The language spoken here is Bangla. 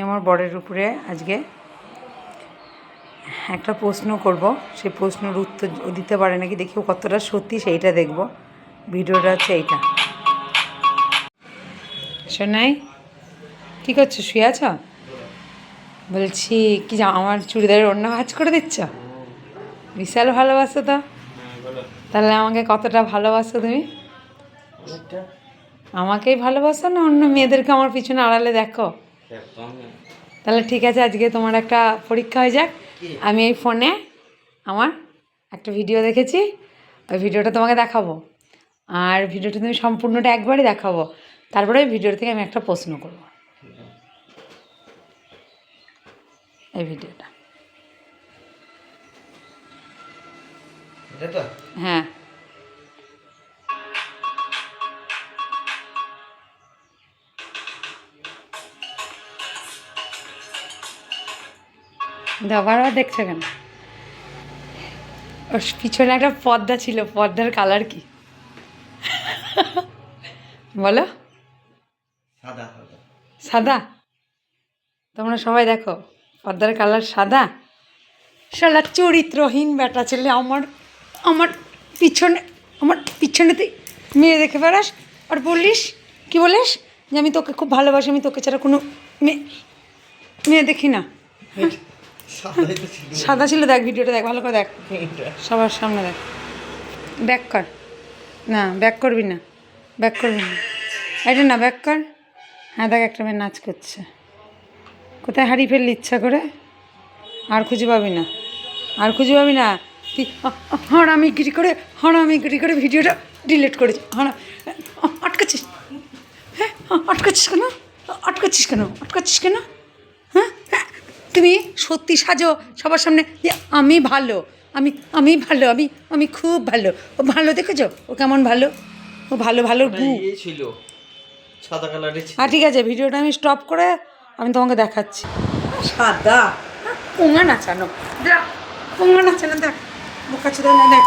আমার বরের উপরে আজকে একটা প্রশ্ন করব, সেই প্রশ্নের উত্তর দিতে পারে নাকি দেখি ও কতটা সত্যি সেইটা দেখব। ভিডিওটা হচ্ছে এইটা। শোনাই, কী করছো? শুয়ে আছো? বলছি কি আমার চুড়িদারের অন্য কাজ করে দিচ্ছ? বিশাল ভালোবাসো তো। তাহলে আমাকে কতটা ভালোবাসো তুমি? আমাকেই ভালোবাসো না অন্য মেয়েদেরকে আমার পিছনে আড়ালে দেখো? তাহলে ঠিক আছে, আজকে তোমার একটা পরীক্ষা হয়ে যাক। আমি এই ফোনে আমার একটা ভিডিও দেখেছি, ওই ভিডিওটা তোমাকে দেখাবো। আর ভিডিওটা তুমি সম্পূর্ণটা একবারই দেখাবো, তারপরে ওই ভিডিওর থেকে আমি একটা প্রশ্ন করব। এই ভিডিওটা হ্যাঁ, বারবার দেখছো কেন? ওর পিছনে একটা পর্দা ছিল, পর্দার কালার কি বলো? সাদা। তোমরা সবাই দেখো, পর্দার কালার সাদা। শালা চরিত্রহীন বেটা ছেলে, আমার আমার পিছনে আমার পিছনেতে মেয়ে দেখে বেড়াস আর বলিস কি বলিস যে আমি তোকে খুব ভালোবাসি, আমি তোকে ছাড়া কোনো মেয়ে দেখি না। সাদা ছিল। দেখ ভিডিওটা, দেখ ভালো করে দেখ, সবার সামনে দেখ। ব্যাক কর। না ব্যাক করবি না, ব্যাক করবি না, এটা না ব্যাক কর। হ্যাঁ দেখ, একটা মেয়ে নাচ করছে। কোথায় হারিয়ে ফেললি ইচ্ছা করে? আর খুঁজে পাবি না, আর খুঁজে পাবি না। তুই হারামিগিরি করে ভিডিওটা ডিলিট করেছি। আটকাচ্ছিস? হ্যাঁ আটকাচ্ছিস কেন? আটকাচ্ছিস কেন? আটকাচ্ছিস কেন? হ্যাঁ, তুমি সত্যি সাজো সবার সামনে যে আমি ভালো, আমি ভালো, আমি খুব ভালো। ও ভালো দেখেছো? ও কেমন ভালো? ও ভালো ভালো গু ছিল সাদা কালারের। হ্যাঁ ঠিক আছে, ভিডিওটা আমি স্টপ করে আমি তোমাকে দেখাচ্ছি। সাদা পোঙা নাচানো, দেখ পোঙা নাচানো, দেখ বোকা চোদা না, দেখ।